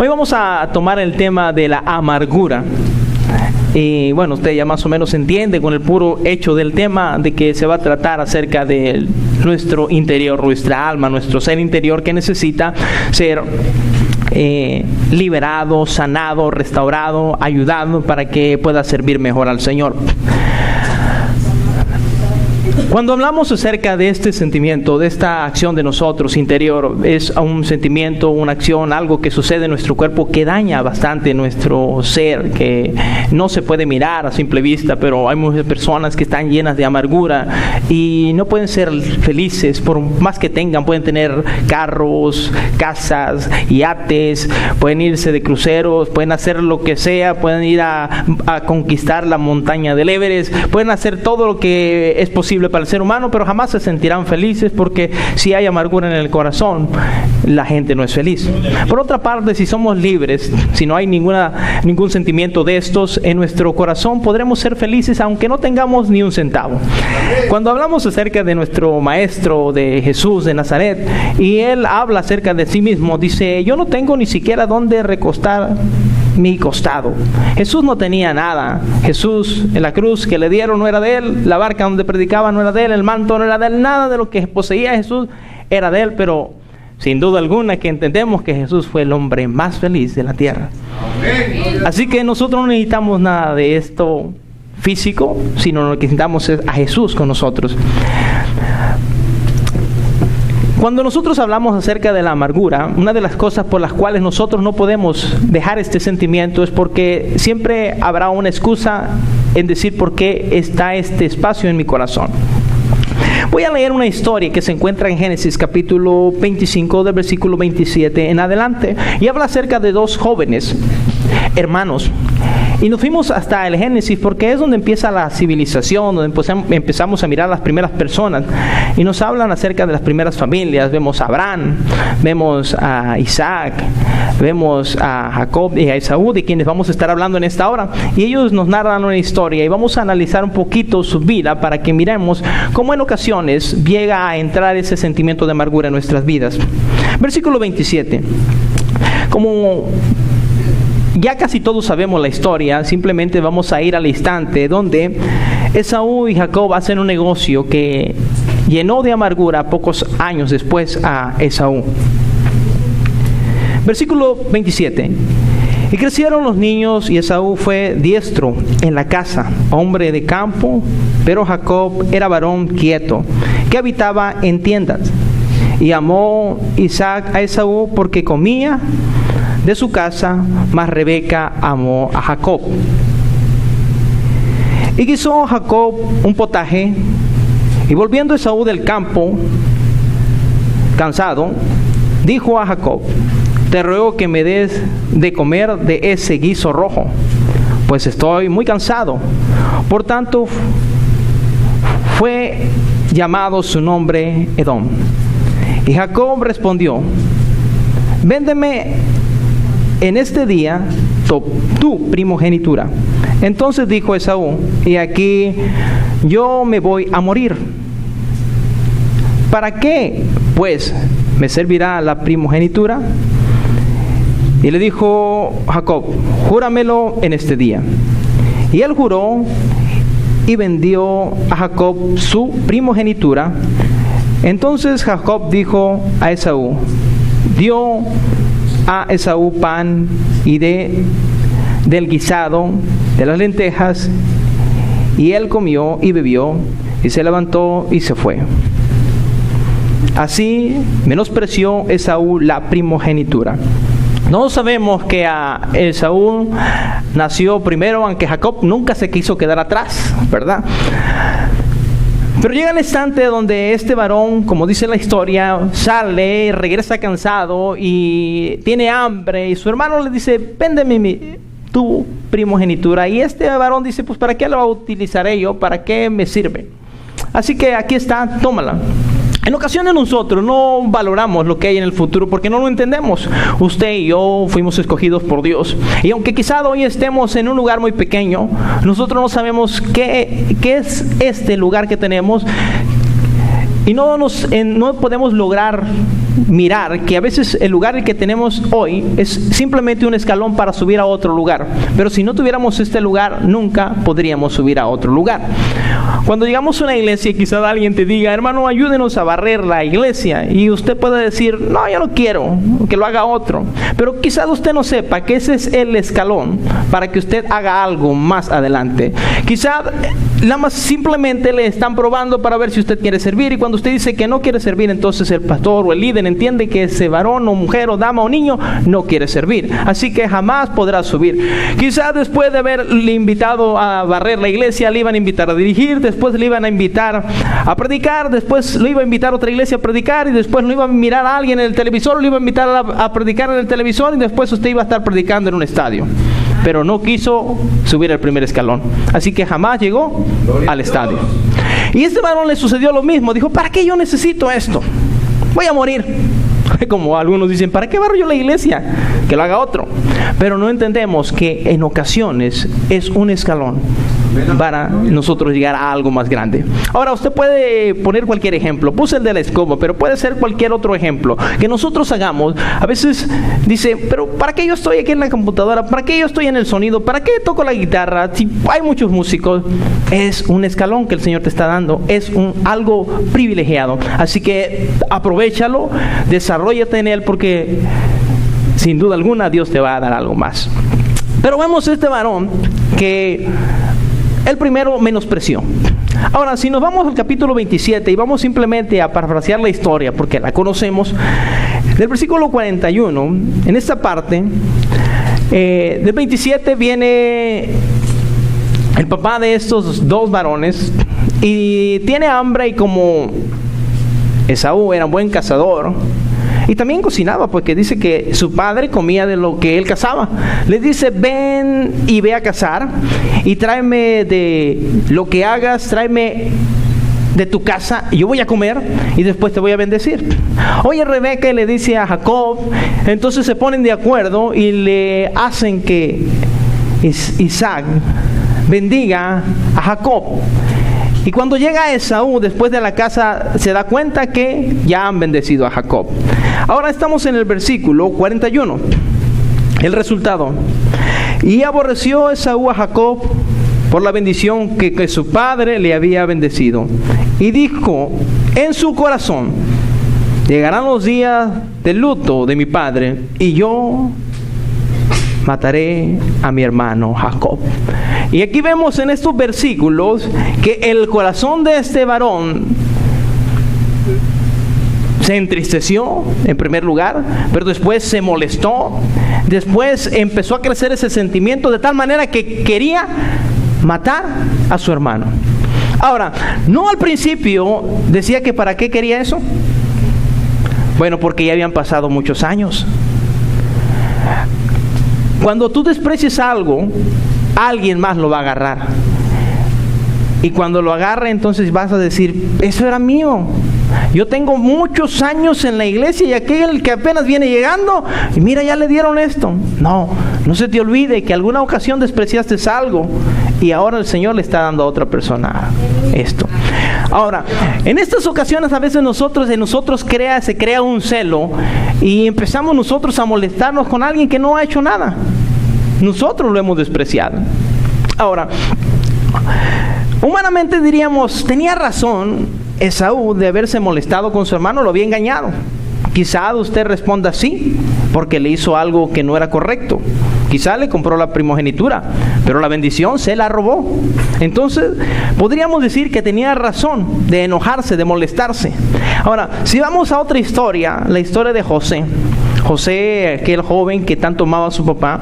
Hoy vamos a tomar el tema de la amargura. Y bueno, usted ya más o menos entiende con el puro hecho del tema de que se va a tratar acerca de nuestro interior, nuestra alma, nuestro ser interior que necesita ser liberado, sanado, restaurado, ayudado para que pueda servir mejor al Señor. Cuando hablamos acerca de este sentimiento, de esta acción de nosotros interior, es un sentimiento, una acción, algo que sucede en nuestro cuerpo que daña bastante nuestro ser, que no se puede mirar a simple vista, pero hay muchas personas que están llenas de amargura y no pueden ser felices, por más que tengan, pueden tener carros, casas, yates, pueden irse de cruceros, pueden hacer lo que sea, pueden ir a conquistar la montaña del Everest, pueden hacer todo lo que es posible para el ser humano, pero jamás se sentirán felices, porque si hay amargura en el corazón, la gente no es feliz. Por otra parte, si somos libres, si no hay ningún sentimiento de estos en nuestro corazón, podremos ser felices aunque no tengamos ni un centavo. Cuando hablamos acerca de nuestro maestro, de Jesús de Nazaret, y él habla acerca de sí mismo, dice: yo no tengo ni siquiera dónde recostar mi costado. Jesús no tenía nada. Jesús, en la cruz que le dieron no era de él, la barca donde predicaba no era de él, el manto no era de él, nada de lo que poseía Jesús era de él, pero sin duda alguna que entendemos que Jesús fue el hombre más feliz de la tierra. Así que nosotros no necesitamos nada de esto físico, sino lo que necesitamos es a Jesús con nosotros. Cuando nosotros hablamos acerca de la amargura, una de las cosas por las cuales nosotros no podemos dejar este sentimiento es porque siempre habrá una excusa en decir por qué está este espacio en mi corazón. Voy a leer una historia que se encuentra en Génesis capítulo 25 del versículo 27 en adelante, y habla acerca de dos jóvenes hermanos. Y nos fuimos hasta el Génesis porque es donde empieza la civilización, donde empezamos a mirar las primeras personas. Y nos hablan acerca de las primeras familias. Vemos a Abraham, vemos a Isaac, vemos a Jacob y a Esaú, de quienes vamos a estar hablando en esta hora. Y ellos nos narran una historia y vamos a analizar un poquito su vida para que miremos cómo en ocasiones llega a entrar ese sentimiento de amargura en nuestras vidas. Versículo 27. Como ya casi todos sabemos la historia, simplemente vamos a ir al instante donde Esaú y Jacob hacen un negocio que llenó de amargura pocos años después a Esaú. Versículo 27. Y crecieron los niños, y Esaú fue diestro en la casa, hombre de campo, pero Jacob era varón quieto, que habitaba en tiendas. Y amó Isaac a Esaú porque comía de su casa, mas Rebeca amó a Jacob. Y guisó Jacob un potaje, y volviendo Esaú del campo, cansado, dijo a Jacob: te ruego que me des de comer de ese guiso rojo, pues estoy muy cansado. Por tanto, fue llamado su nombre Edom. Y Jacob respondió: véndeme en este día tu primogenitura. Entonces dijo Esaú: y aquí yo me voy a morir. ¿Para qué, pues, me servirá la primogenitura? Y le dijo Jacob: júramelo en este día. Y él juró y vendió a Jacob su primogenitura. Entonces Jacob dijo a Esaú, dio a Esaú pan y del guisado de las lentejas, y él comió y bebió, y se levantó y se fue. Así menospreció Esaú la primogenitura. No sabemos que a Esaú nació primero, aunque Jacob nunca se quiso quedar atrás, ¿verdad? Pero llega el instante donde este varón, como dice la historia, sale, regresa cansado y tiene hambre, y su hermano le dice: véndeme tu primogenitura. Y este varón dice: pues ¿para qué lo utilizaré yo? ¿Para qué me sirve? Así que aquí está, tómala. En ocasiones nosotros no valoramos lo que hay en el futuro porque no lo entendemos. Usted y yo fuimos escogidos por Dios. Y aunque quizá hoy estemos en un lugar muy pequeño, nosotros no sabemos qué es este lugar que tenemos. Y no podemos lograr mirar que a veces el lugar que tenemos hoy es simplemente un escalón para subir a otro lugar. Pero si no tuviéramos este lugar, nunca podríamos subir a otro lugar. Cuando llegamos a una iglesia, quizás alguien te diga, hermano, ayúdenos a barrer la iglesia. Y usted puede decir, no, yo no quiero, que lo haga otro. Pero quizás usted no sepa que ese es el escalón para que usted haga algo más adelante. Quizás nada más simplemente le están probando para ver si usted quiere servir. Y cuando usted dice que no quiere servir, entonces el pastor o el líder entiende que ese varón o mujer o dama o niño no quiere servir. Así que jamás podrá subir. Quizás después de haberle invitado a barrer la iglesia, le iban a invitar a dirigir, después le iban a invitar a predicar, después le iba a invitar a otra iglesia a predicar, y después lo iba a mirar a alguien en el televisor, lo iba a invitar a predicar en el televisor, y después usted iba a estar predicando en un estadio. Pero no quiso subir el primer escalón. Así que jamás llegó al estadio. Y a este varón le sucedió lo mismo. Dijo, ¿para qué yo necesito esto? Voy a morir. Como algunos dicen, ¿para qué barro yo la iglesia? Que lo haga otro. Pero no entendemos que en ocasiones es un escalón para nosotros llegar a algo más grande. Ahora, usted puede poner cualquier ejemplo. Puse el de la escoba, pero puede ser cualquier otro ejemplo que nosotros hagamos. A veces dice, pero ¿para qué yo estoy aquí en la computadora? ¿Para qué yo estoy en el sonido? ¿Para qué toco la guitarra? Si hay muchos músicos, es un escalón que el Señor te está dando. Es algo privilegiado. Así que aprovéchalo, desarróllate en él, porque sin duda alguna Dios te va a dar algo más. Pero vemos este varón que el primero menospreció. Ahora, si nos vamos al capítulo 27 y vamos simplemente a parafrasear la historia, porque la conocemos, del versículo 41, en esta parte, del 27 viene el papá de estos dos varones y tiene hambre, y como Esaú era un buen cazador, y también cocinaba, porque dice que su padre comía de lo que él cazaba. Le dice, ven y ve a cazar y tráeme de lo que hagas, tráeme de tu casa, y yo voy a comer y después te voy a bendecir. Oye, Rebeca le dice a Jacob, entonces se ponen de acuerdo y le hacen que Isaac bendiga a Jacob. Y cuando llega Esaú después de la casa, se da cuenta que ya han bendecido a Jacob. Ahora estamos en el versículo 41. El resultado. Y aborreció Esaú a Jacob por la bendición que su padre le había bendecido. Y dijo en su corazón, llegarán los días de luto de mi padre, y yo mataré a mi hermano Jacob. Y aquí vemos en estos versículos que el corazón de este varón se entristeció en primer lugar, pero después se molestó, después empezó a crecer ese sentimiento de tal manera que quería matar a su hermano. Ahora, no al principio decía que para qué quería eso. Bueno, porque ya habían pasado muchos años. Cuando tú desprecias algo, alguien más lo va a agarrar. Y cuando lo agarre, entonces vas a decir, eso era mío. Yo tengo muchos años en la iglesia, y aquel que apenas viene llegando, y mira, ya le dieron esto. No se te olvide que alguna ocasión despreciaste algo, y ahora el Señor le está dando a otra persona esto. Ahora, en estas ocasiones a veces en nosotros se crea un celo, y empezamos nosotros a molestarnos con alguien que no ha hecho nada. Nosotros lo hemos despreciado. Ahora, humanamente diríamos, tenía razón Esaú de haberse molestado con su hermano, lo había engañado. Quizá usted responda sí, porque le hizo algo que no era correcto. Quizá le compró la primogenitura, pero la bendición se la robó. Entonces, podríamos decir que tenía razón de enojarse, de molestarse. Ahora, si vamos a otra historia, la historia de José. José, aquel joven que tanto amaba a su papá,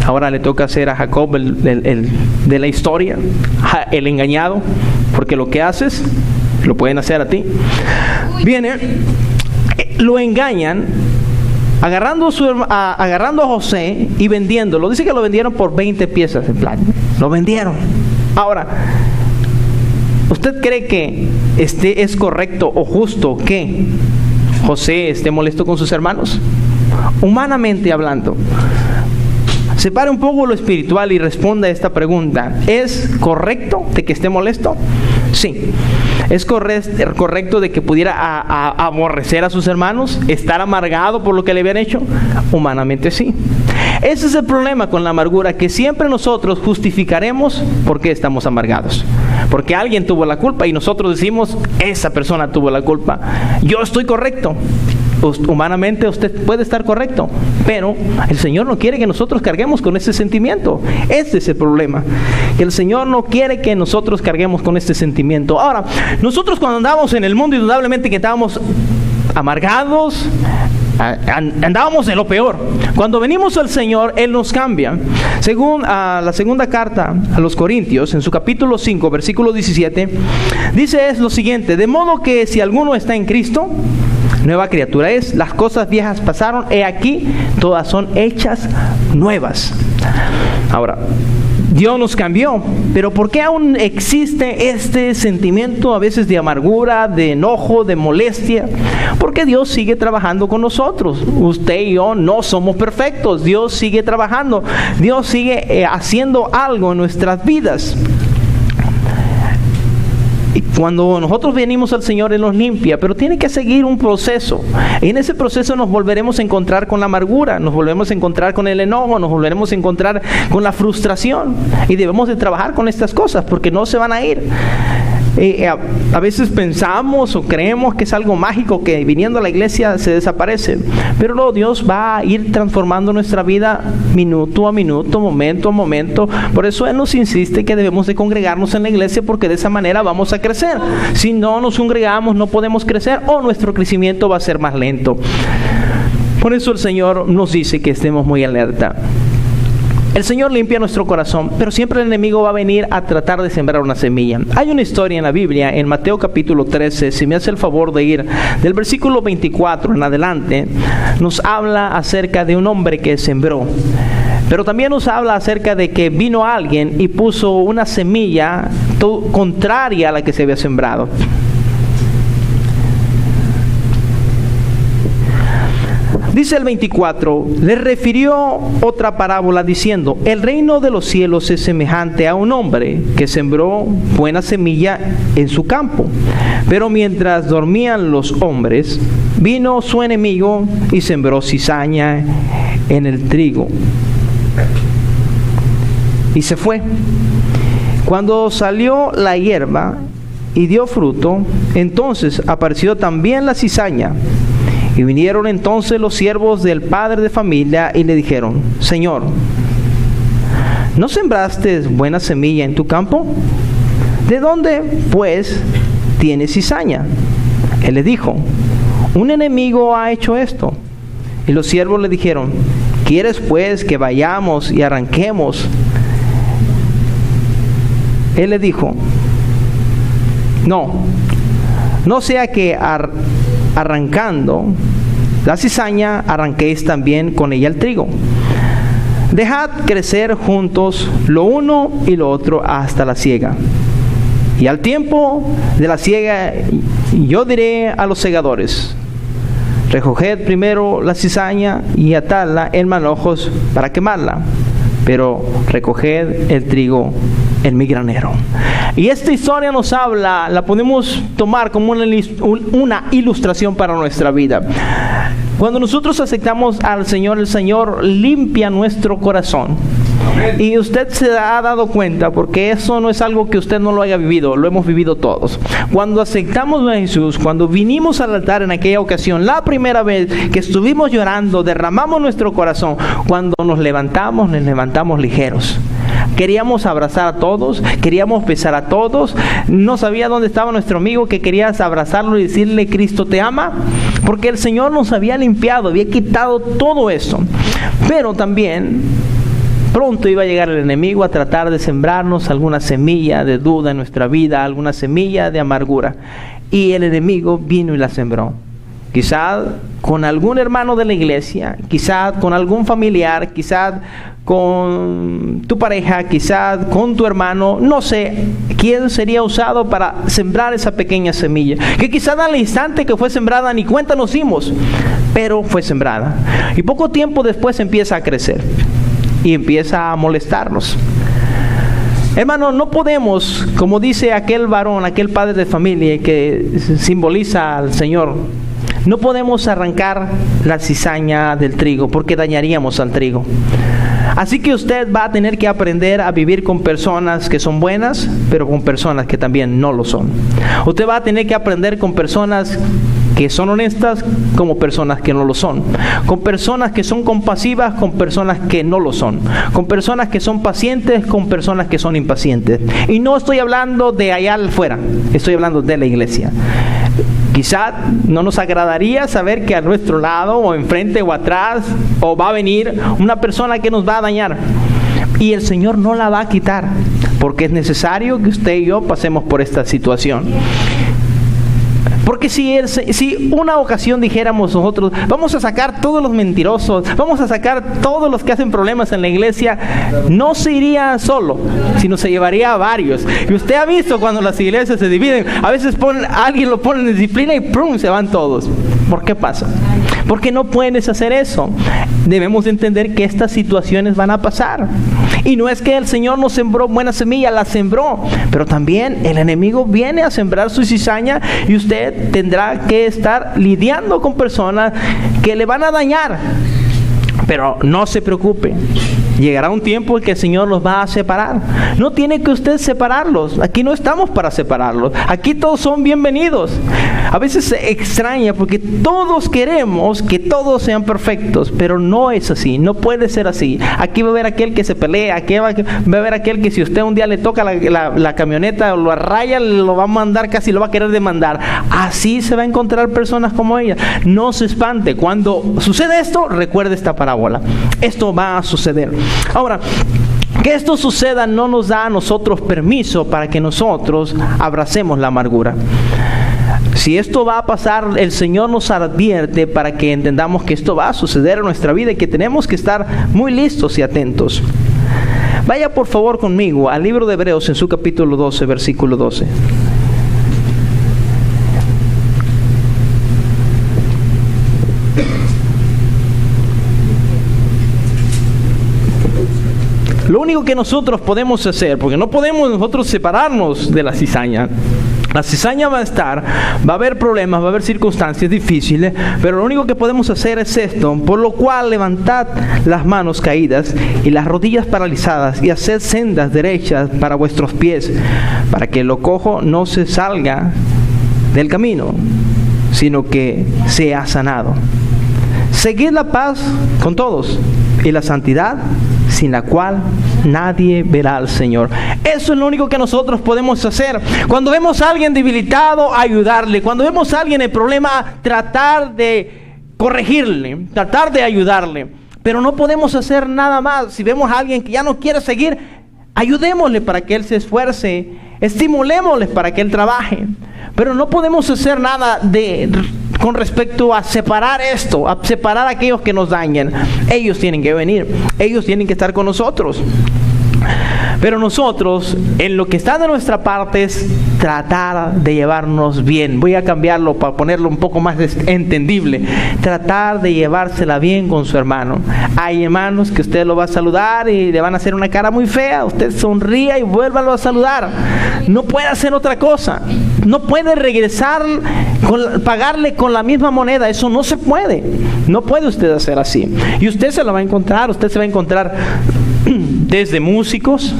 ahora le toca ser a Jacob el de la historia, el engañado, porque lo que haces, lo pueden hacer a ti. Viene, lo engañan, agarrando a José y vendiéndolo. Dice que lo vendieron por 20 piezas de plata. Lo vendieron. Ahora, ¿usted cree que es correcto o justo que José esté molesto con sus hermanos? Humanamente hablando, separe un poco lo espiritual y responda a esta pregunta. ¿Es correcto de que esté molesto? Sí. ¿Es correcto de que pudiera aborrecer a sus hermanos? ¿Estar amargado por lo que le habían hecho? Humanamente sí. Ese es el problema con la amargura, que siempre nosotros justificaremos por qué estamos amargados. Porque alguien tuvo la culpa y nosotros decimos, esa persona tuvo la culpa. Yo estoy correcto. Humanamente usted puede estar correcto, pero el Señor no quiere que nosotros carguemos con ese sentimiento. Ese es el problema, que el Señor no quiere que nosotros carguemos con este sentimiento. Ahora, nosotros cuando andamos en el mundo, indudablemente que estábamos amargados, andábamos de lo peor. Cuando venimos al Señor, Él nos cambia. Según la segunda carta a los Corintios, en su capítulo 5, versículo 17, dice lo siguiente: de modo que si alguno está en Cristo, nueva criatura es, las cosas viejas pasaron, he aquí, todas son hechas nuevas. Ahora, Dios nos cambió, pero ¿por qué aún existe este sentimiento a veces de amargura, de enojo, de molestia? Porque Dios sigue trabajando con nosotros. Usted y yo no somos perfectos. Dios sigue trabajando. Dios sigue haciendo algo en nuestras vidas. Y cuando nosotros venimos al Señor, Él nos limpia, pero tiene que seguir un proceso. Y en ese proceso nos volveremos a encontrar con la amargura, nos volveremos a encontrar con el enojo, nos volveremos a encontrar con la frustración. Y debemos de trabajar con estas cosas porque no se van a ir. A veces pensamos o creemos que es algo mágico, que viniendo a la iglesia se desaparece, pero luego Dios va a ir transformando nuestra vida minuto a minuto, momento a momento. Por eso Él nos insiste que debemos de congregarnos en la iglesia, porque de esa manera vamos a crecer. Si no nos congregamos, no podemos crecer, o nuestro crecimiento va a ser más lento. Por eso el Señor nos dice que estemos muy alerta. El Señor limpia nuestro corazón, pero siempre el enemigo va a venir a tratar de sembrar una semilla. Hay una historia en la Biblia, en Mateo capítulo 13, si me hace el favor de ir del versículo 24 en adelante, nos habla acerca de un hombre que sembró. Pero también nos habla acerca de que vino alguien y puso una semilla contraria a la que se había sembrado. Dice el 24, le refirió otra parábola diciendo: el reino de los cielos es semejante a un hombre que sembró buena semilla en su campo. Pero mientras dormían los hombres, vino su enemigo y sembró cizaña en el trigo. Y se fue. Cuando salió la hierba y dio fruto, entonces apareció también la cizaña. Y vinieron entonces los siervos del padre de familia y le dijeron: Señor, ¿no sembraste buena semilla en tu campo? ¿De dónde, pues, tienes cizaña? Él le dijo: un enemigo ha hecho esto. Y los siervos le dijeron: ¿quieres pues que vayamos y arranquemos? Él le dijo: no sea que arrancando la cizaña arranquéis también con ella el trigo. Dejad crecer juntos lo uno y lo otro hasta la siega. Y al tiempo de la siega yo diré a los segadores: recoged primero la cizaña y atadla en manojos para quemarla, pero recoged el trigo en mi granero. Y esta historia nos habla, la podemos tomar como una ilustración para nuestra vida. Cuando nosotros aceptamos al Señor, el Señor limpia nuestro corazón. Y usted se ha dado cuenta, porque eso no es algo que usted no lo haya vivido, lo hemos vivido todos. Cuando aceptamos a Jesús, cuando vinimos al altar en aquella ocasión, la primera vez que estuvimos llorando, derramamos nuestro corazón. Cuando nos levantamos ligeros. Queríamos abrazar a todos, queríamos besar a todos. No sabía dónde estaba nuestro amigo que querías abrazarlo y decirle: Cristo te ama, porque el Señor nos había limpiado, había quitado todo eso. Pero también pronto iba a llegar el enemigo a tratar de sembrarnos alguna semilla de duda en nuestra vida, alguna semilla de amargura. Y el enemigo vino y la sembró. Quizás con algún hermano de la iglesia, quizás con algún familiar, quizás con tu pareja, quizás con tu hermano. No sé quién sería usado para sembrar esa pequeña semilla, que quizás al instante que fue sembrada ni cuenta nos dimos, pero fue sembrada. Y poco tiempo después empieza a crecer. y empieza a molestarnos. Hermano, no podemos, como dice aquel varón, aquel padre de familia que simboliza al Señor, no podemos arrancar la cizaña del trigo porque dañaríamos al trigo. Así que usted va a tener que aprender a vivir con personas que son buenas, pero con personas que también no lo son. Usted va a tener que aprender con personas que son honestas como personas que no lo son, con personas que son compasivas con personas que no lo son, con personas que son pacientes con personas que son impacientes. Y no estoy hablando de allá afuera, estoy hablando de la iglesia. Quizá no nos agradaría saber que a nuestro lado o enfrente o atrás o va a venir una persona que nos va a dañar. Y el Señor no la va a quitar, porque es necesario que usted y yo pasemos por esta situación. Porque si una ocasión dijéramos nosotros, vamos a sacar todos los mentirosos, vamos a sacar todos los que hacen problemas en la iglesia, no se iría solo, sino se llevaría a varios. Y usted ha visto cuando las iglesias se dividen, a veces alguien lo pone en disciplina y ¡prum!, se van todos. ¿Por qué pasa? Porque no puedes hacer eso. Debemos entender que estas situaciones van a pasar. Y no es que el Señor nos sembró buena semilla, la sembró, pero también el enemigo viene a sembrar su cizaña y usted tendrá que estar lidiando con personas que le van a dañar. Pero no se preocupe, llegará un tiempo en que el Señor los va a separar. No tiene que usted separarlos. Aquí no estamos para separarlos. Aquí todos son bienvenidos. A veces se extraña porque todos queremos que todos sean perfectos, pero no es así. No puede ser así. Aquí va a haber aquel que se pelea. Aquí va a haber aquel que si usted un día le toca la camioneta o lo arraya, lo va a mandar, casi lo va a querer demandar. Así se va a encontrar personas como ella. No se espante. Cuando sucede esto, recuerde esta parábola. Esto va a suceder. Ahora, que esto suceda no nos da a nosotros permiso para que nosotros abracemos la amargura. Si esto va a pasar, el Señor nos advierte para que entendamos que esto va a suceder en nuestra vida y que tenemos que estar muy listos y atentos. Vaya por favor conmigo al libro de Hebreos en su capítulo 12, versículo 12. Lo único que nosotros podemos hacer, porque no podemos nosotros separarnos de la cizaña. La cizaña va a estar, va a haber problemas, va a haber circunstancias difíciles, pero lo único que podemos hacer es esto: por lo cual levantad las manos caídas y las rodillas paralizadas y haced sendas derechas para vuestros pies, para que lo cojo no se salga del camino, sino que sea sanado. Seguid la paz con todos y la santidad, sin la cual nadie verá al Señor. Eso es lo único que nosotros podemos hacer. Cuando vemos a alguien debilitado, ayudarle. Cuando vemos a alguien en problema, tratar de corregirle, tratar de ayudarle. Pero no podemos hacer nada más. Si vemos a alguien que ya no quiere seguir, ayudémosle para que él se esfuerce, estimulémosle para que él trabaje. Pero no podemos hacer nada con respecto a separar esto, a separar a aquellos que nos dañen. Ellos tienen que venir, ellos tienen que estar con nosotros. Pero nosotros, en lo que está de nuestra parte, es tratar de llevarnos bien. Voy a cambiarlo para ponerlo un poco más entendible. Tratar de llevársela bien con su hermano. Hay hermanos que usted lo va a saludar y le van a hacer una cara muy fea. Usted sonría y vuélvalo a saludar. No puede hacer otra cosa. No puede regresar, pagarle con la misma moneda. Eso no se puede. No puede usted hacer así. Y usted se lo va a encontrar. Usted se va a encontrar desde músicos,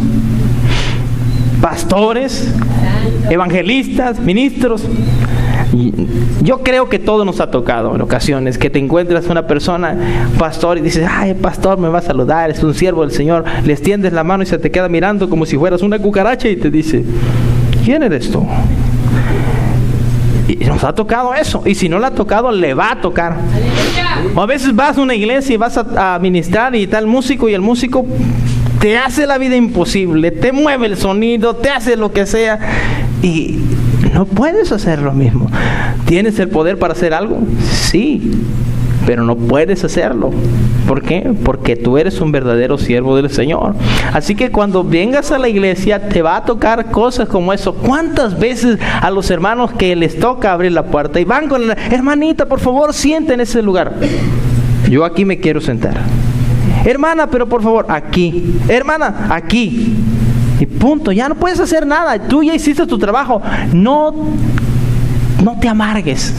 pastores, evangelistas, ministros. Yo creo que todo nos ha tocado en ocasiones, que te encuentras una persona, pastor, y dices: ay, pastor, me va a saludar, es un siervo del Señor. Le extiendes la mano y se te queda mirando como si fueras una cucaracha y te dice: ¿quién eres tú? Y nos ha tocado eso, y si no le ha tocado, le va a tocar. O a veces vas a una iglesia y vas a ministrar y está el músico, y el músico te hace la vida imposible, te mueve el sonido, te hace lo que sea, y no puedes hacer lo mismo. ¿Tienes el poder para hacer algo? Sí, pero no puedes hacerlo. ¿Por qué? Porque tú eres un verdadero siervo del Señor. Así que cuando vengas a la iglesia te va a tocar cosas como eso. ¿Cuántas veces a los hermanos que les toca abrir la puerta y van con la hermanita, por favor, siente en ese lugar? Yo aquí me quiero sentar. Hermana, pero por favor, aquí. Hermana, aquí. Y punto, ya no puedes hacer nada. Tú ya hiciste tu trabajo. No te amargues.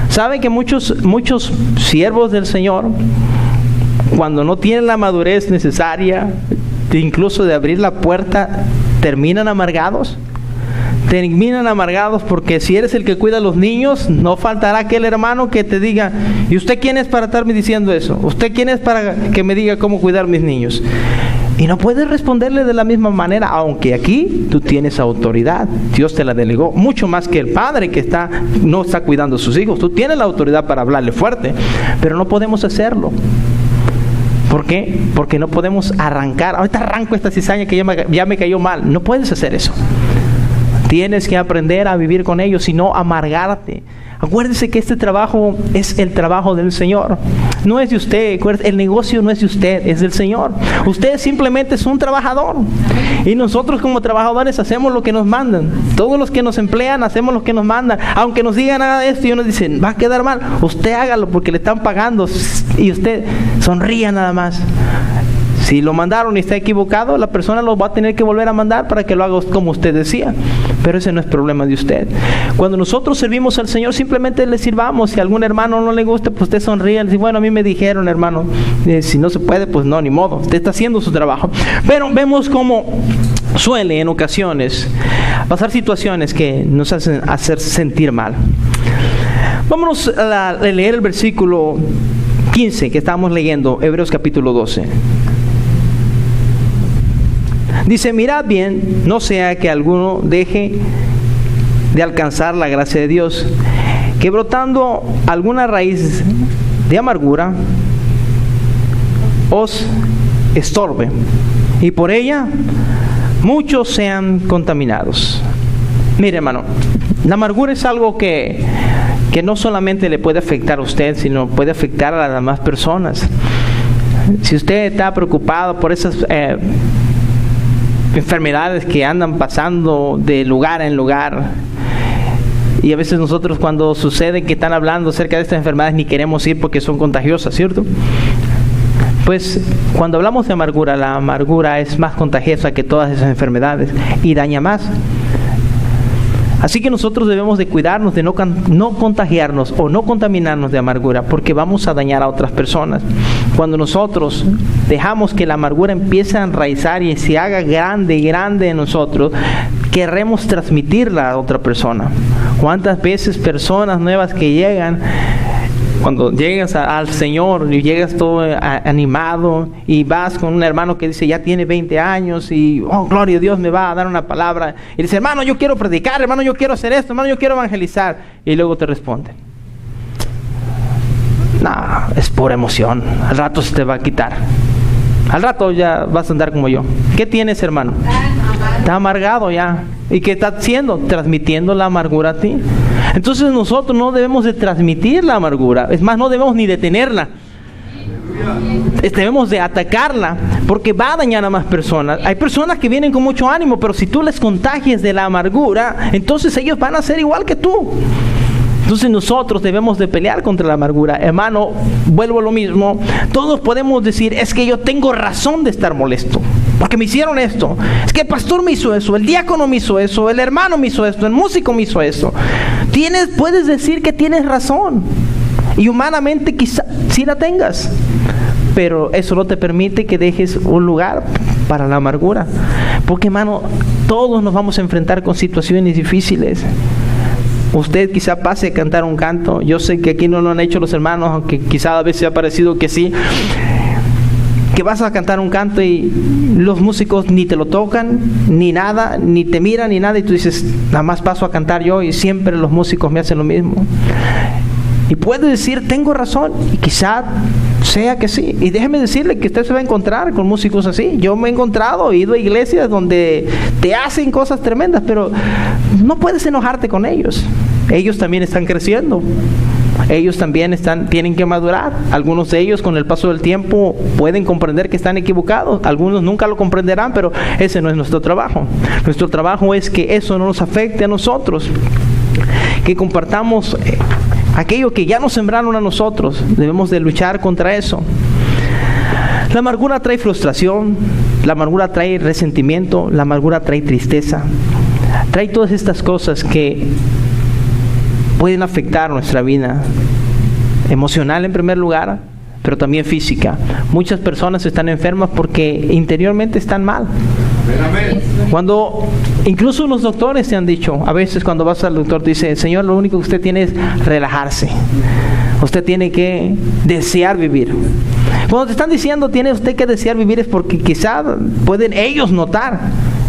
¿Saben que muchos siervos del Señor, cuando no tienen la madurez necesaria, incluso de abrir la puerta, terminan amargados? Terminan amargados porque si eres el que cuida a los niños, no faltará aquel hermano que te diga: ¿y usted quién es para estarme diciendo eso? ¿Usted quién es para que me diga cómo cuidar a mis niños? Y no puedes responderle de la misma manera, aunque aquí tú tienes autoridad. Dios te la delegó, mucho más que el padre que no está cuidando a sus hijos. Tú tienes la autoridad para hablarle fuerte, pero no podemos hacerlo. ¿Por qué? Porque no podemos arrancar. Ahorita arranco esta cizaña que ya me cayó mal. No puedes hacer eso. Tienes que aprender a vivir con ellos y no amargarte. Acuérdese que este trabajo es el trabajo del Señor. No es de usted. El negocio no es de usted, es del Señor. Usted simplemente es un trabajador. Y nosotros como trabajadores hacemos lo que nos mandan. Todos los que nos emplean hacemos lo que nos mandan. Aunque nos digan nada de esto y nos dicen: va a quedar mal, usted hágalo porque le están pagando. Y usted sonría nada más. Si lo mandaron y está equivocado, la persona lo va a tener que volver a mandar para que lo haga como usted decía. Pero ese no es problema de usted. Cuando nosotros servimos al Señor, simplemente le sirvamos. Si a algún hermano no le gusta, pues usted sonríe. Le dice: bueno, a mí me dijeron, hermano. Si no se puede, pues no, ni modo. Usted está haciendo su trabajo. Pero vemos cómo suele en ocasiones pasar situaciones que nos hacen hacer sentir mal. Vámonos a leer el versículo 15 que estamos leyendo, Hebreos capítulo 12. Dice: mirad bien, no sea que alguno deje de alcanzar la gracia de Dios, que brotando alguna raíz de amargura os estorbe, y por ella muchos sean contaminados. Mire, hermano, la amargura es algo que no solamente le puede afectar a usted, sino puede afectar a las demás personas. Si usted está preocupado por esas enfermedades que andan pasando de lugar en lugar, y a veces nosotros cuando sucede que están hablando acerca de estas enfermedades ni queremos ir porque son contagiosas, ¿cierto? Pues cuando hablamos de amargura, la amargura es más contagiosa que todas esas enfermedades y daña más. Así que nosotros debemos de cuidarnos de no contagiarnos o no contaminarnos de amargura, porque vamos a dañar a otras personas. Cuando nosotros dejamos que la amargura empiece a enraizar y se haga grande en nosotros, queremos transmitirla a otra persona. ¿Cuántas veces personas nuevas que llegan, cuando llegas al Señor y llegas todo animado y vas con un hermano que dice ya tiene 20 años y oh, gloria a Dios, me va a dar una palabra, y dice: hermano, yo quiero predicar, hermano, yo quiero hacer esto, hermano, yo quiero evangelizar, y luego te responden: no, es pura emoción, al rato se te va a quitar, al rato ya vas a andar como yo. ¿Qué tienes, hermano? Está amargado ya. ¿Y qué está haciendo? Transmitiendo la amargura a ti. Entonces nosotros no debemos de transmitir la amargura. Es más, no debemos ni detenerla. Debemos de atacarla, porque va a dañar a más personas. Hay personas que vienen con mucho ánimo, pero si tú les contagias de la amargura, entonces ellos van a ser igual que tú. Entonces nosotros debemos de pelear contra la amargura. Hermano, vuelvo a lo mismo. Todos podemos decir: es que yo tengo razón de estar molesto, porque me hicieron esto. Es que el pastor me hizo eso, el diácono me hizo eso, el hermano me hizo esto, el músico me hizo eso. Puedes decir que tienes razón. Y humanamente quizá sí la tengas. Pero eso no te permite que dejes un lugar para la amargura. Porque, hermano, todos nos vamos a enfrentar con situaciones difíciles. Usted quizá pase a cantar un canto. Yo sé que aquí no lo han hecho los hermanos, aunque quizá a veces ha parecido que sí. Que vas a cantar un canto y los músicos ni te lo tocan, ni nada, ni te miran, ni nada. Y tú dices: nada más paso a cantar yo y siempre los músicos me hacen lo mismo. Y puede decir: tengo razón. Y quizá sea que sí. Y déjeme decirle que usted se va a encontrar con músicos así. Yo me he encontrado, he ido a iglesias donde te hacen cosas tremendas, pero no puedes enojarte con ellos. Ellos también están creciendo. Ellos también tienen que madurar. Algunos de ellos con el paso del tiempo pueden comprender que están equivocados. Algunos nunca lo comprenderán, pero ese no es nuestro trabajo. Nuestro trabajo es que eso no nos afecte a nosotros. Que compartamos aquello que ya nos sembraron a nosotros. Debemos de luchar contra eso. La amargura trae frustración, la amargura trae resentimiento, la amargura trae tristeza. Trae todas estas cosas que pueden afectar nuestra vida emocional en primer lugar, pero también física. Muchas personas están enfermas porque interiormente están mal. Cuando incluso los doctores te han dicho, a veces cuando vas al doctor te dice, Señor, lo único que usted tiene es relajarse. Usted tiene que desear vivir. Cuando te están diciendo tiene usted que desear vivir es porque quizá pueden ellos notar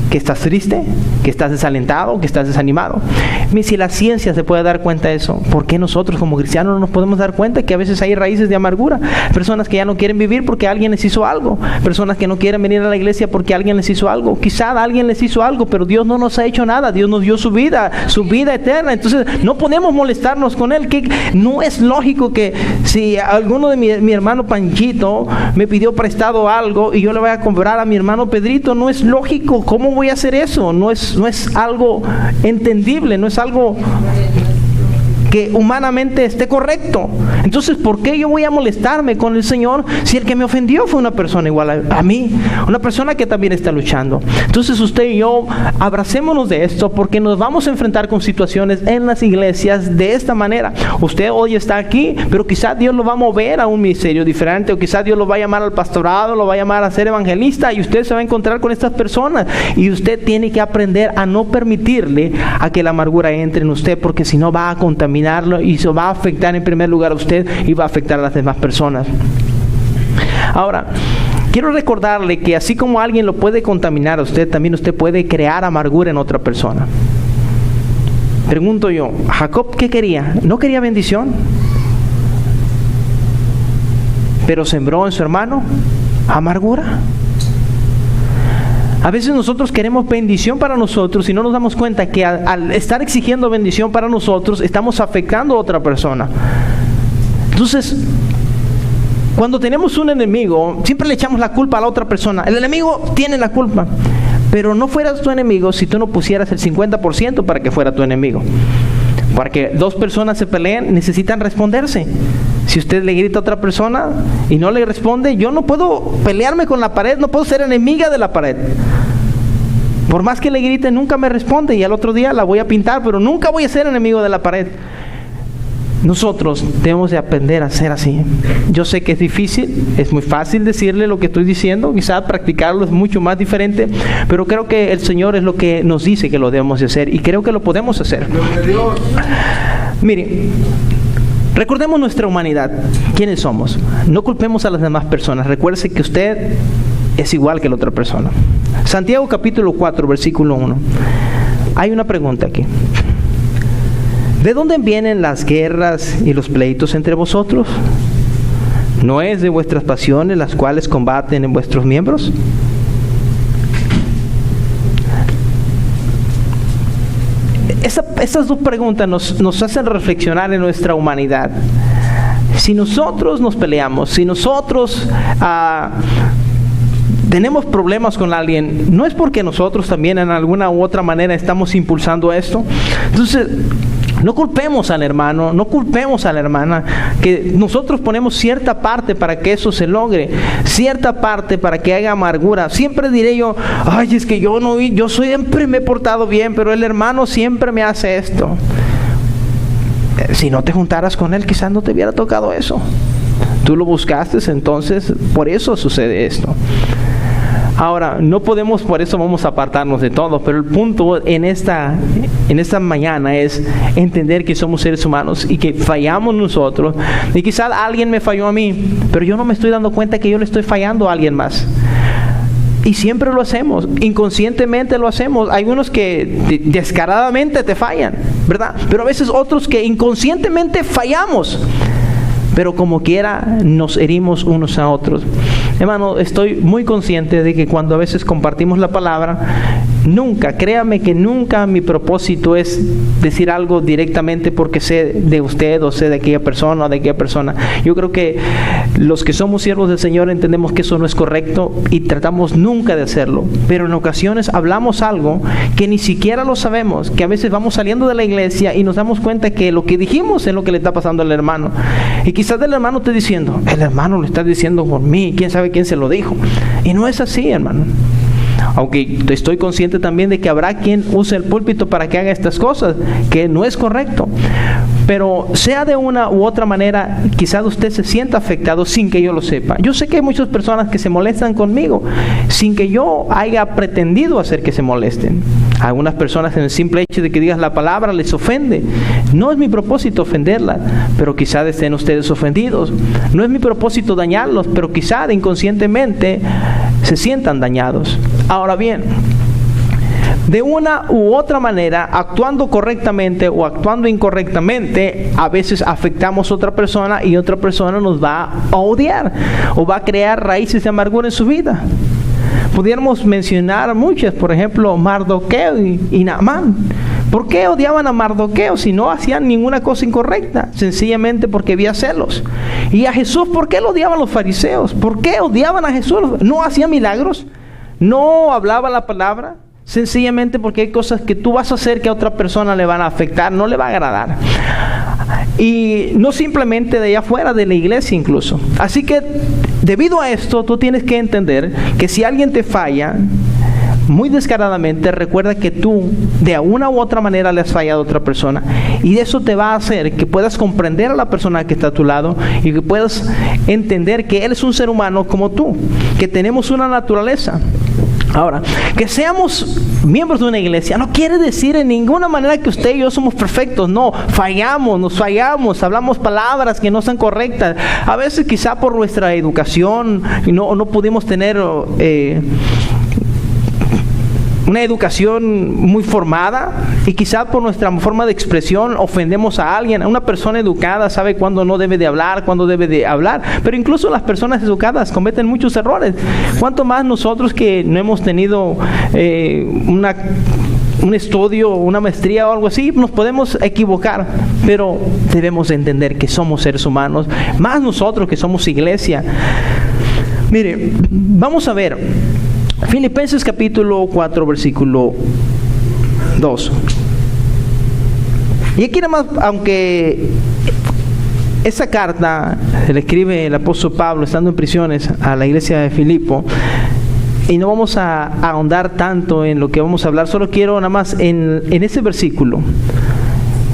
que estás triste, que estás desalentado, que estás desanimado. Si la ciencia se puede dar cuenta de eso, ¿por qué nosotros como cristianos no nos podemos dar cuenta que a veces hay raíces de amargura? Personas que ya no quieren vivir porque alguien les hizo algo. Personas que no quieren venir a la iglesia porque alguien les hizo algo. Quizá alguien les hizo algo, pero Dios no nos ha hecho nada. Dios nos dio su vida eterna. Entonces no podemos molestarnos con Él. Que no es lógico que si alguno de mi hermano Panchito me pidió prestado algo y yo le voy a comprar a mi hermano Pedrito, no es lógico. ¿Cómo voy a hacer eso? No es algo entendible, no es algo que humanamente esté correcto. Entonces, ¿por qué yo voy a molestarme con el Señor si el que me ofendió fue una persona igual a mí? Una persona que también está luchando. Entonces, usted y yo, abracémonos de esto porque nos vamos a enfrentar con situaciones en las iglesias de esta manera. Usted hoy está aquí, pero quizás Dios lo va a mover a un ministerio diferente, o quizás Dios lo va a llamar al pastorado, lo va a llamar a ser evangelista, y usted se va a encontrar con estas personas. Y usted tiene que aprender a no permitirle a que la amargura entre en usted, porque si no va a contaminar y eso va a afectar en primer lugar a usted y va a afectar a las demás personas. Ahora, quiero recordarle que así como alguien lo puede contaminar a usted, también usted puede crear amargura en otra persona. Pregunto yo, ¿Jacob qué quería? ¿No quería bendición? Pero sembró en su hermano amargura. A veces nosotros queremos bendición para nosotros y no nos damos cuenta que al estar exigiendo bendición para nosotros, estamos afectando a otra persona. Entonces, cuando tenemos un enemigo, siempre le echamos la culpa a la otra persona. El enemigo tiene la culpa. Pero no fueras tu enemigo si tú no pusieras el 50% para que fuera tu enemigo. Para que dos personas se peleen, necesitan responderse. Si usted le grita a otra persona y no le responde, yo no puedo pelearme con la pared, no puedo ser enemiga de la pared. Por más que le grite, nunca me responde y al otro día la voy a pintar, pero nunca voy a ser enemigo de la pared. Nosotros debemos de aprender a ser así. Yo sé que es difícil, es muy fácil decirle lo que estoy diciendo, quizás practicarlo es mucho más diferente, pero creo que el Señor es lo que nos dice que lo debemos de hacer y creo que lo podemos hacer. Mire, recordemos nuestra humanidad. ¿Quiénes somos? No culpemos a las demás personas. Recuerde que usted es igual que la otra persona. Santiago capítulo 4, versículo 1. Hay una pregunta aquí. ¿De dónde vienen las guerras y los pleitos entre vosotros? ¿No es de vuestras pasiones las cuales combaten en vuestros miembros? Estas dos preguntas nos hacen reflexionar en nuestra humanidad. Si nosotros nos peleamos, si nosotros tenemos problemas con alguien, ¿no es porque nosotros también en alguna u otra manera estamos impulsando esto? Entonces, no culpemos al hermano, no culpemos a la hermana, que nosotros ponemos cierta parte para que eso se logre, cierta parte para que haya amargura. Siempre diré yo, ay, es que yo siempre me he portado bien, pero el hermano siempre me hace esto. Si no te juntaras con él, quizás no te hubiera tocado eso. Tú lo buscaste, entonces por eso sucede esto. Ahora, no podemos, por eso vamos a apartarnos de todo, pero el punto en esta mañana es entender que somos seres humanos y que fallamos nosotros. Y quizás alguien me falló a mí, pero yo no me estoy dando cuenta que yo le estoy fallando a alguien más. Y siempre lo hacemos, inconscientemente lo hacemos. Hay unos que descaradamente te fallan, ¿verdad? Pero a veces otros que inconscientemente fallamos. Pero como quiera nos herimos unos a otros. Hermano, estoy muy consciente de que cuando a veces compartimos la palabra, Nunca, créame que nunca mi propósito es decir algo directamente porque sé de usted o sé de aquella persona o de aquella persona. Yo creo que los que somos siervos del Señor entendemos que eso no es correcto y tratamos nunca de hacerlo. Pero en ocasiones hablamos algo que ni siquiera lo sabemos, que a veces vamos saliendo de la iglesia y nos damos cuenta que lo que dijimos es lo que le está pasando al hermano. Y quizás el hermano esté diciendo, el hermano lo está diciendo por mí, quién sabe quién se lo dijo. Y no es así, hermano. Aunque estoy consciente también de que habrá quien use el púlpito para que haga estas cosas, que no es correcto. Pero sea de una u otra manera, quizás usted se sienta afectado sin que yo lo sepa. Yo sé que hay muchas personas que se molestan conmigo sin que yo haya pretendido hacer que se molesten. Algunas personas en el simple hecho de que digas la palabra les ofende. No es mi propósito ofenderlas, pero quizás estén ustedes ofendidos. No es mi propósito dañarlos, pero quizás inconscientemente se sientan dañados. Ahora bien, de una u otra manera, actuando correctamente o actuando incorrectamente, a veces afectamos a otra persona y otra persona nos va a odiar o va a crear raíces de amargura en su vida. Pudiéramos mencionar muchas, por ejemplo, Mardoqueo y Naamán. ¿Por qué odiaban a Mardoqueo si no hacían ninguna cosa incorrecta? Sencillamente porque había celos. Y a Jesús, ¿por qué lo odiaban los fariseos? ¿Por qué odiaban a Jesús? ¿No hacía milagros? ¿No hablaba la palabra? Sencillamente porque hay cosas que tú vas a hacer que a otra persona le van a afectar, no le va a agradar. Y no simplemente de allá afuera, de la iglesia incluso. Así que debido a esto, tú tienes que entender que si alguien te falla muy descaradamente, recuerda que tú de una u otra manera le has fallado a otra persona, y eso te va a hacer que puedas comprender a la persona que está a tu lado y que puedas entender que él es un ser humano como tú, que tenemos una naturaleza. Ahora, que seamos miembros de una iglesia no quiere decir en ninguna manera que usted y yo somos perfectos. No, nos fallamos, hablamos palabras que no son correctas. A veces quizá por nuestra educación no pudimos tener una educación muy formada, y quizá por nuestra forma de expresión ofendemos a alguien. Una persona educada sabe cuándo no debe de hablar, cuándo debe de hablar, pero incluso las personas educadas cometen muchos errores. ¿Cuánto más nosotros que no hemos tenido un estudio, una maestría o algo así, nos podemos equivocar? Pero debemos entender que somos seres humanos, más nosotros que somos iglesia. Mire, vamos a ver Filipenses capítulo 4, versículo 2. Y aquí nada más, aunque esa carta se le escribe el apóstol Pablo estando en prisiones a la iglesia de Filipo, y no vamos a ahondar tanto en lo que vamos a hablar, solo quiero nada más en ese versículo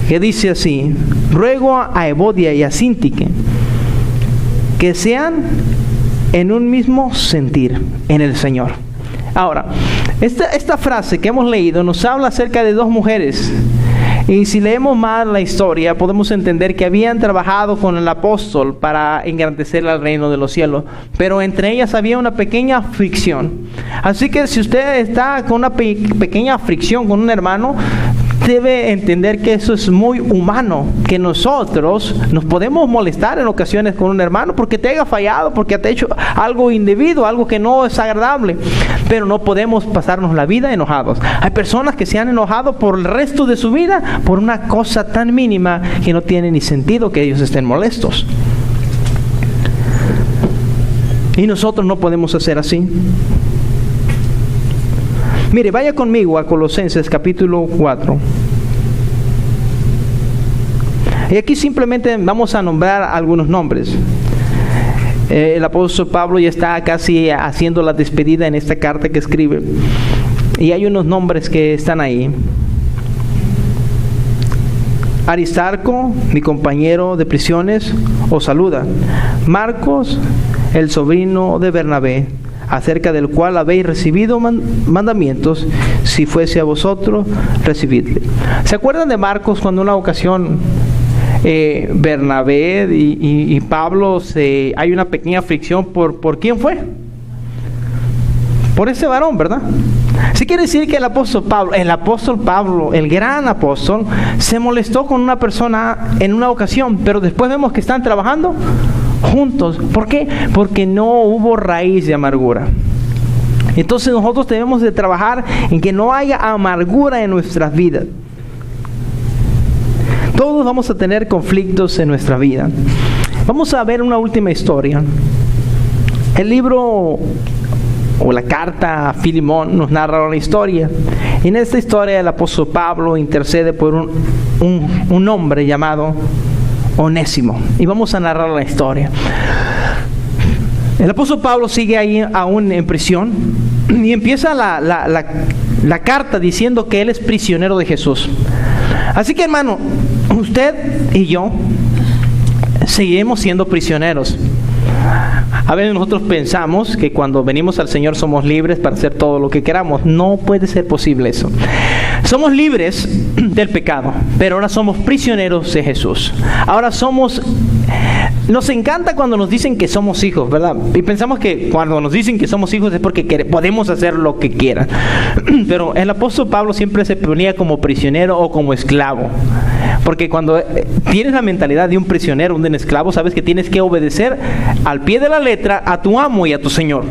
que dice así: ruego a Evodia y a Síntique que sean en un mismo sentir en el Señor. Ahora, esta frase que hemos leído nos habla acerca de dos mujeres. Y si leemos más la historia, podemos entender que habían trabajado con el apóstol para engrandecer al reino de los cielos. Pero entre ellas había una pequeña fricción. Así que si usted está con una pequeña fricción con un hermano, debe entender que eso es muy humano, que nosotros nos podemos molestar en ocasiones con un hermano porque te haya fallado, porque te ha hecho algo indebido, algo que no es agradable, pero no podemos pasarnos la vida enojados. Hay personas que se han enojado por el resto de su vida por una cosa tan mínima que no tiene ni sentido que ellos estén molestos. Y nosotros no podemos hacer así. Mire, vaya conmigo a Colosenses capítulo 4. Y aquí simplemente vamos a nombrar algunos nombres. El apóstol Pablo ya está casi haciendo la despedida en esta carta que escribe. Y hay unos nombres que están ahí. Aristarco, mi compañero de prisiones, os saluda. Marcos, el sobrino de Bernabé, acerca del cual habéis recibido mandamientos, si fuese a vosotros, recibidle. ¿Se acuerdan de Marcos cuando en una ocasión Bernabé y Pablo hay una pequeña fricción por quién fue? Por ese varón, ¿verdad? Sí, quiere decir que el apóstol Pablo, el gran apóstol, se molestó con una persona en una ocasión, pero después vemos que están trabajando juntos. ¿Por qué? Porque no hubo raíz de amargura. Entonces nosotros debemos de trabajar en que no haya amargura en nuestras vidas. Todos vamos a tener conflictos en nuestra vida. Vamos a ver una última historia. El libro o la carta a Filemón nos narra una historia. En esta historia el apóstol Pablo intercede por un hombre llamado Onésimo. Y vamos a narrar la historia. El apóstol Pablo sigue ahí aún en prisión y empieza la carta diciendo que él es prisionero de Jesús. Así que, hermano, usted y yo seguimos siendo prisioneros. A veces nosotros pensamos que cuando venimos al Señor somos libres para hacer todo lo que queramos. No puede ser posible eso. Somos libres del pecado, pero ahora somos prisioneros de Jesús. Ahora nos encanta cuando nos dicen que somos hijos, ¿verdad? Y pensamos que cuando nos dicen que somos hijos es porque podemos hacer lo que quieran. Pero el apóstol Pablo siempre se ponía como prisionero o como esclavo. Porque cuando tienes la mentalidad de un prisionero, de un esclavo, sabes que tienes que obedecer al pie de la letra a tu amo y a tu Señor.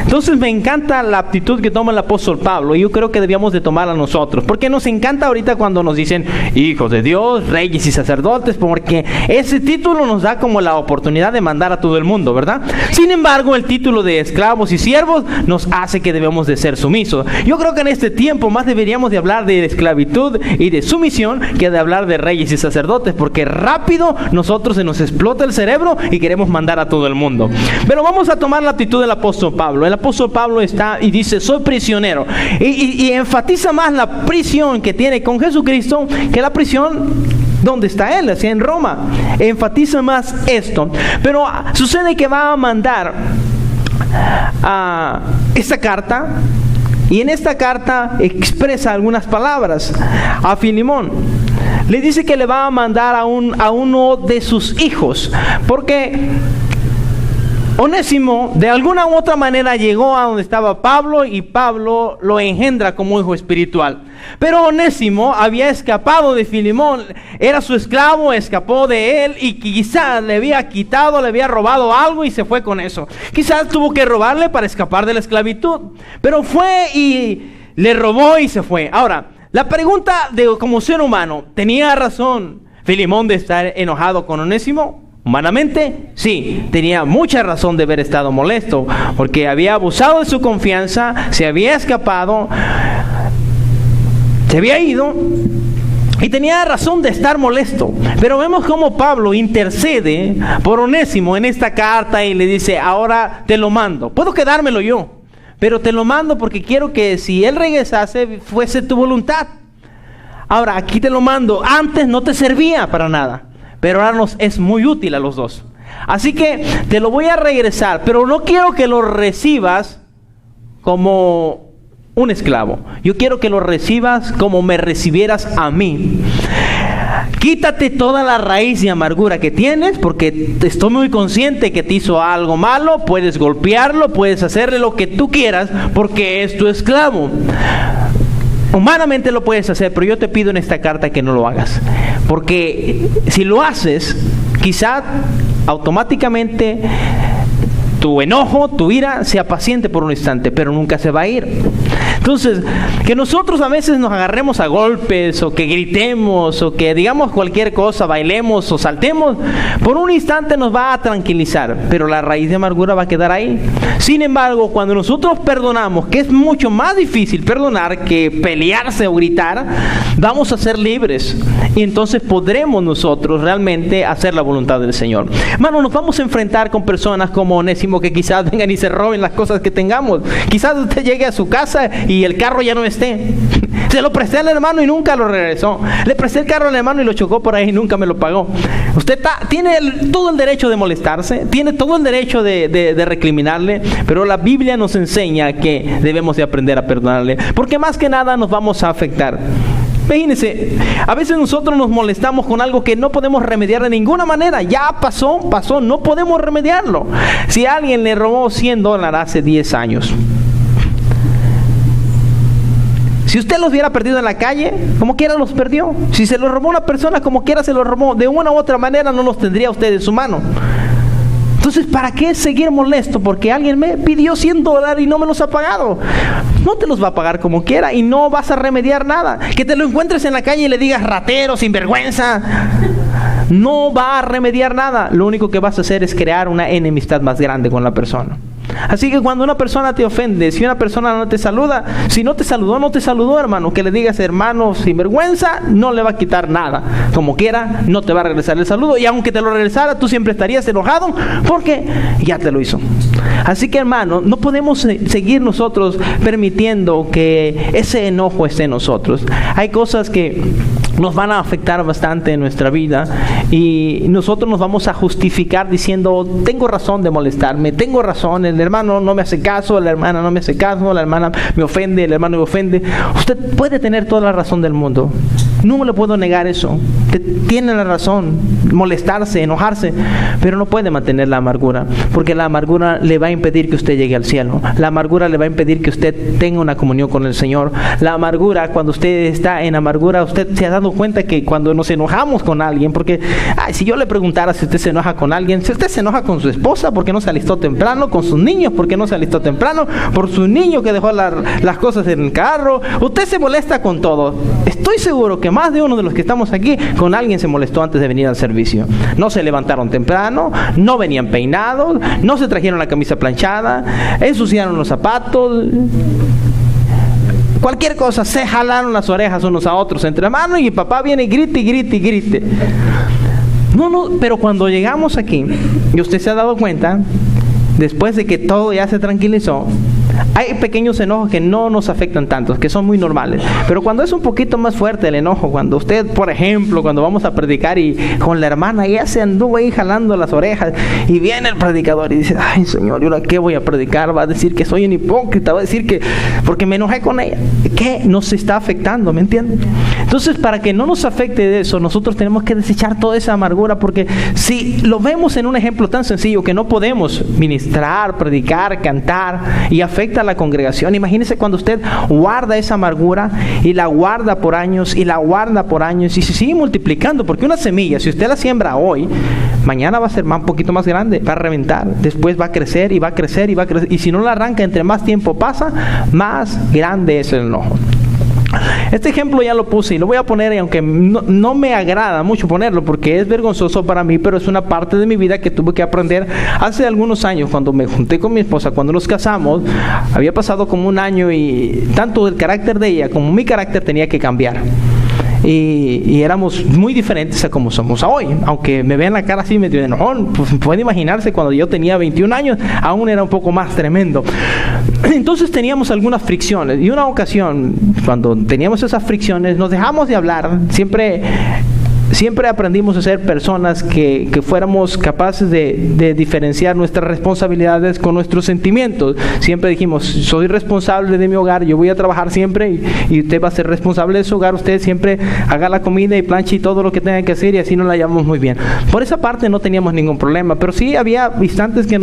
Entonces me encanta la actitud que toma el apóstol Pablo, y yo creo que debíamos de tomarla nosotros. Porque nos encanta ahorita cuando nos dicen hijos de Dios, reyes y sacerdotes, porque ese título nos da como la oportunidad de mandar a todo el mundo, ¿verdad? Sin embargo, el título de esclavos y siervos nos hace que debemos de ser sumisos. Yo creo que en este tiempo más deberíamos de hablar de esclavitud y de sumisión que de hablar de reyes y sacerdotes, porque rápido nosotros se nos explota el cerebro y queremos mandar a todo el mundo. Pero vamos a tomar la actitud del apóstol Pablo. El apóstol Pablo está y dice: soy prisionero, y enfatiza más la prisión que tiene con Jesucristo que la prisión donde está él, así en Roma. Enfatiza más esto. Pero sucede que va a mandar esta carta, y en esta carta expresa algunas palabras a Filemón. Le dice que le va a mandar a uno de sus hijos, porque Onésimo de alguna u otra manera llegó a donde estaba Pablo, y Pablo lo engendra como hijo espiritual. Pero Onésimo había escapado de Filemón, era su esclavo, escapó de él, y quizás le había quitado, le había robado algo y se fue con eso. Quizás tuvo que robarle para escapar de la esclavitud, pero fue y le robó y se fue. Ahora, la pregunta como ser humano, ¿tenía razón Filemón de estar enojado con Onésimo? Humanamente, sí, tenía mucha razón de haber estado molesto, porque había abusado de su confianza, se había escapado, se había ido, y tenía razón de estar molesto. Pero vemos cómo Pablo intercede por Onésimo en esta carta y le dice: ahora te lo mando, puedo quedármelo yo, pero te lo mando porque quiero que si él regresase fuese tu voluntad. Ahora aquí te lo mando. Antes no te servía para nada, pero ahora nos es muy útil a los dos. Así que te lo voy a regresar, pero no quiero que lo recibas como un esclavo. Yo quiero que lo recibas como me recibieras a mí. Quítate toda la raíz de amargura que tienes, porque estoy muy consciente que te hizo algo malo. Puedes golpearlo, puedes hacerle lo que tú quieras, porque es tu esclavo. Humanamente lo puedes hacer, pero yo te pido en esta carta que no lo hagas, porque si lo haces, quizá automáticamente tu enojo, tu ira se apaciente por un instante, pero nunca se va a ir. Entonces, que nosotros a veces nos agarremos a golpes, o que gritemos, o que digamos cualquier cosa, bailemos o saltemos, por un instante nos va a tranquilizar, pero la raíz de amargura va a quedar ahí. Sin embargo, cuando nosotros perdonamos, que es mucho más difícil perdonar que pelearse o gritar, vamos a ser libres, y entonces podremos nosotros realmente hacer la voluntad del Señor. Hermano, nos vamos a enfrentar con personas como Onésimo, que quizás vengan y se roben las cosas que tengamos. Quizás usted llegue a su casa y el carro ya no esté. Se lo presté al hermano y nunca lo regresó. Le presté el carro al hermano y lo chocó por ahí y nunca me lo pagó. Usted tiene todo el derecho de molestarse, tiene todo el derecho de recriminarle, pero la Biblia nos enseña que debemos de aprender a perdonarle, porque más que nada nos vamos a afectar. Imagínense, a veces nosotros nos molestamos con algo que no podemos remediar de ninguna manera. Ya pasó, no podemos remediarlo. Si alguien le robó $100 hace 10 años, si usted los hubiera perdido en la calle, como quiera los perdió. Si se los robó una persona, como quiera se los robó. De una u otra manera no los tendría usted en su mano. Entonces, ¿para qué seguir molesto? Porque alguien me pidió $100 y no me los ha pagado. No te los va a pagar como quiera y no vas a remediar nada. Que te lo encuentres en la calle y le digas ratero, sinvergüenza, no va a remediar nada. Lo único que vas a hacer es crear una enemistad más grande con la persona. Así que cuando una persona te ofende, si una persona no te saluda, si no te saludó, no te saludó, hermano. Que le digas hermano sinvergüenza, no le va a quitar nada. Como quiera, no te va a regresar el saludo. Y aunque te lo regresara, tú siempre estarías enojado porque ya te lo hizo. Así que, hermano, no podemos seguir nosotros permitiendo que ese enojo esté en nosotros. Hay cosas que nos van a afectar bastante en nuestra vida y nosotros nos vamos a justificar diciendo, tengo razón de molestarme, tengo razón, el hermano no me hace caso, la hermana no me hace caso, la hermana me ofende, el hermano me ofende. Usted puede tener toda la razón del mundo, no le puedo negar eso. Tiene la razón, molestarse, enojarse, pero no puede mantener la amargura, porque la amargura le va a impedir que usted llegue al cielo. La amargura le va a impedir que usted tenga una comunión con el Señor. La amargura, cuando usted está en amargura, usted se ha dado cuenta que cuando nos enojamos con alguien, porque si yo le preguntara si usted se enoja con alguien, si usted se enoja con su esposa porque no se alistó temprano, con sus niños porque no se alistó temprano, por su niño que dejó las cosas en el carro, usted se molesta con todo. Estoy seguro que más de uno de los que estamos aquí, con alguien se molestó antes de venir al servicio. No se levantaron temprano, no venían peinados, no se trajeron la camisa planchada, ensuciaron los zapatos, cualquier cosa, se jalaron las orejas unos a otros entre manos y papá viene y grite y grite y grite. No, pero cuando llegamos aquí, y usted se ha dado cuenta, después de que todo ya se tranquilizó, hay pequeños enojos que no nos afectan tanto, que son muy normales. Pero cuando es un poquito más fuerte el enojo, cuando usted, por ejemplo, cuando vamos a predicar y con la hermana ya se anduvo ahí jalando las orejas y viene el predicador y dice, ay Señor, ¿y ahora qué voy a predicar? Va a decir que soy un hipócrita, va a decir que porque me enojé con ella. ¿Qué? Nos está afectando, ¿me entienden? Entonces, para que no nos afecte de eso, nosotros tenemos que desechar toda esa amargura, porque si lo vemos en un ejemplo tan sencillo que no podemos ministrar, predicar, cantar y afecta a la congregación, imagínese cuando usted guarda esa amargura y la guarda por años y la guarda por años y se sigue multiplicando, porque una semilla, si usted la siembra hoy, mañana va a ser un poquito más grande, va a reventar, después va a crecer y va a crecer y va a crecer, y si no la arranca, entre más tiempo pasa, más grande es el enojo. Este ejemplo ya lo puse y lo voy a poner, y aunque no me agrada mucho ponerlo porque es vergonzoso para mí, pero es una parte de mi vida que tuve que aprender hace algunos años cuando me junté con mi esposa. Cuando nos casamos, había pasado como un año y tanto el carácter de ella como mi carácter tenía que cambiar. Y éramos muy diferentes a como somos hoy. Aunque me vean la cara así medio de enojón, pues puede imaginarse cuando yo tenía 21 años, aún era un poco más tremendo. Entonces teníamos algunas fricciones. Y una ocasión, cuando teníamos esas fricciones, nos dejamos de hablar. Siempre aprendimos a ser personas que fuéramos capaces de diferenciar nuestras responsabilidades con nuestros sentimientos. Siempre dijimos, soy responsable de mi hogar, yo voy a trabajar siempre y usted va a ser responsable de su hogar. Usted siempre haga la comida y planche y todo lo que tenga que hacer, y así nos la llevamos muy bien. Por esa parte no teníamos ningún problema, pero sí había instantes que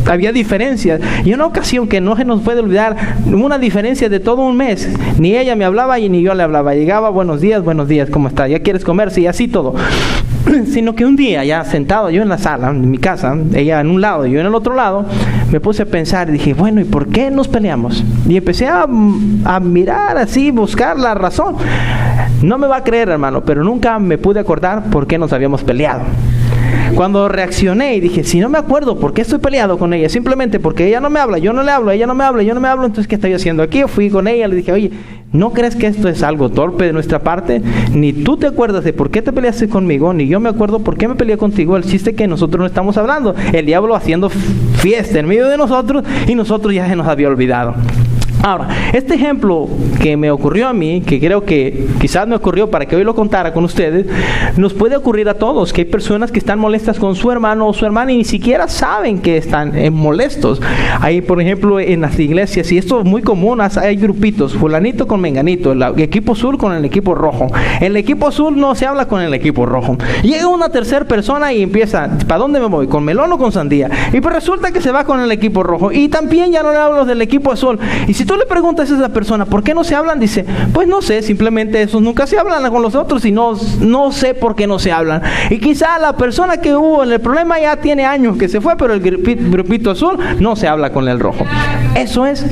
había diferencias, y una ocasión que no se nos puede olvidar, una diferencia de todo un mes. Ni ella me hablaba y ni yo le hablaba. Llegaba, buenos días, ¿cómo estás? ¿Ya quieres comer? Sí, así todo. Sino que un día, ya sentado yo en la sala, en mi casa, ella en un lado y yo en el otro lado, me puse a pensar y dije, bueno, ¿y por qué nos peleamos? Y empecé a mirar así, buscar la razón. No me va a creer, hermano, pero nunca me pude acordar por qué nos habíamos peleado. Cuando reaccioné y dije, si no me acuerdo por qué estoy peleado con ella, simplemente porque ella no me habla, yo no le hablo, ella no me habla, yo no me hablo, entonces ¿qué estoy haciendo aquí? Yo fui con ella, le dije, oye, ¿no crees que esto es algo torpe de nuestra parte? Ni tú te acuerdas de por qué te peleaste conmigo, ni yo me acuerdo por qué me peleé contigo. El chiste es que nosotros no estamos hablando. El diablo haciendo fiesta en medio de nosotros y nosotros ya se nos había olvidado. Ahora, este ejemplo que me ocurrió a mí, que creo que quizás me ocurrió para que hoy lo contara con ustedes, nos puede ocurrir a todos, que hay personas que están molestas con su hermano o su hermana y ni siquiera saben que están molestos. Hay, por ejemplo, en las iglesias, y esto es muy común, hay grupitos, fulanito con menganito, el equipo azul con el equipo rojo. El equipo azul no se habla con el equipo rojo. Llega una tercera persona y empieza, ¿para dónde me voy? ¿Con melón o con sandía? Y pues resulta que se va con el equipo rojo. Y también ya no le hablo del equipo azul. Y si tú le preguntas a esa persona, ¿por qué no se hablan? Dice, pues no sé, simplemente esos nunca se hablan con los otros y no sé por qué no se hablan. Y quizá la persona que hubo en el problema ya tiene años que se fue, pero el grupito azul no se habla con el rojo. Eso es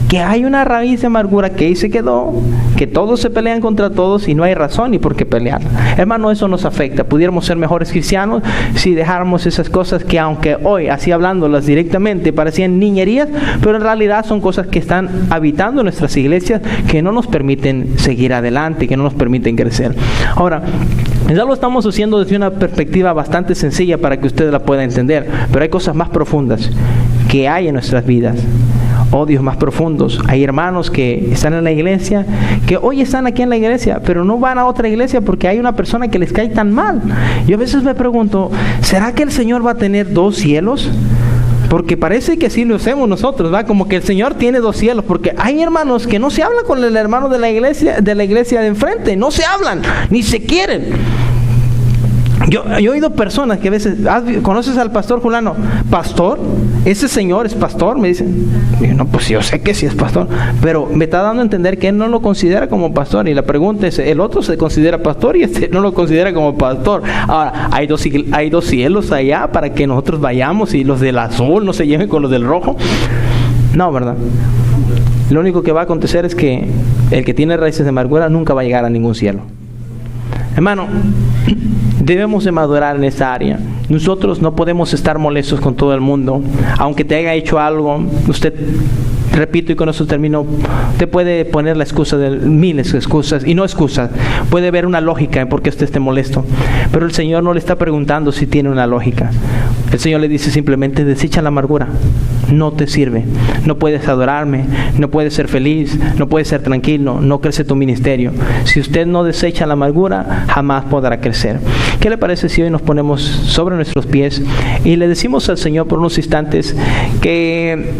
que hay una raíz de amargura que ahí se quedó, que todos se pelean contra todos y no hay razón ni por qué pelear. Hermano, eso nos afecta. Pudiéramos ser mejores cristianos si dejáramos esas cosas que, aunque hoy, así hablándolas directamente, parecían niñerías, pero en realidad son cosas que están habitando nuestras iglesias, que no nos permiten seguir adelante, que no nos permiten crecer. Ahora, ya lo estamos haciendo desde una perspectiva bastante sencilla para que usted la pueda entender, pero hay cosas más profundas que hay en nuestras vidas. Odios más profundos. Hay hermanos que están en la iglesia, que hoy están aquí en la iglesia, pero no van a otra iglesia porque hay una persona que les cae tan mal. Yo a veces me pregunto, ¿será que el Señor va a tener 2 cielos? Porque parece que así lo hacemos nosotros, ¿va? Como que el Señor tiene 2 cielos, porque hay hermanos que no se hablan con el hermano de la iglesia de enfrente, no se hablan, ni se quieren. Yo he oído personas que a veces, ¿conoces al pastor fulano? ¿Pastor? ¿Ese señor es pastor? Me dicen. Y yo, no, pues yo sé que sí es pastor, pero me está dando a entender que él no lo considera como pastor. Y la pregunta es, el otro se considera pastor y este no lo considera como pastor. Ahora, hay dos cielos allá para que nosotros vayamos y los del azul no se lleven con los del rojo. No, ¿verdad? Lo único que va a acontecer es que el que tiene raíces de amargura nunca va a llegar a ningún cielo. Hermano, debemos de madurar en esa área. Nosotros no podemos estar molestos con todo el mundo. Aunque te haya hecho algo, usted, repito y con eso termino, te puede poner la excusa de miles de excusas, y no excusas. Puede haber una lógica en por qué usted esté molesto. Pero el Señor no le está preguntando si tiene una lógica. El Señor le dice simplemente, desecha la amargura. No te sirve. No puedes adorarme, no puedes ser feliz, no puedes ser tranquilo, no crece tu ministerio. Si usted no desecha la amargura, jamás podrá crecer. ¿Qué le parece si hoy nos ponemos sobre nuestros pies y le decimos al Señor por unos instantes que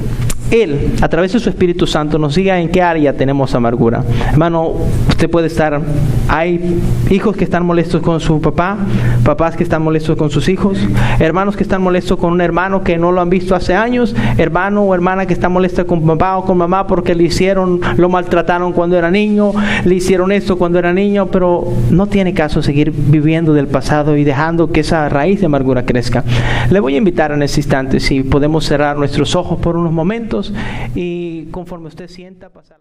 Él, a través de su Espíritu Santo, nos diga en qué área tenemos amargura? Hermano, usted puede estar, hay hijos que están molestos con su papá, papás que están molestos con sus hijos, hermanos que están molestos con un hermano que no lo han visto hace años, hermano o hermana que está molesta con papá o con mamá porque lo maltrataron cuando era niño, le hicieron esto cuando era niño, pero no tiene caso seguir viviendo del pasado y dejando que esa raíz de amargura crezca. Le voy a invitar en este instante, si podemos cerrar nuestros ojos por unos momentos, y conforme usted sienta pasar.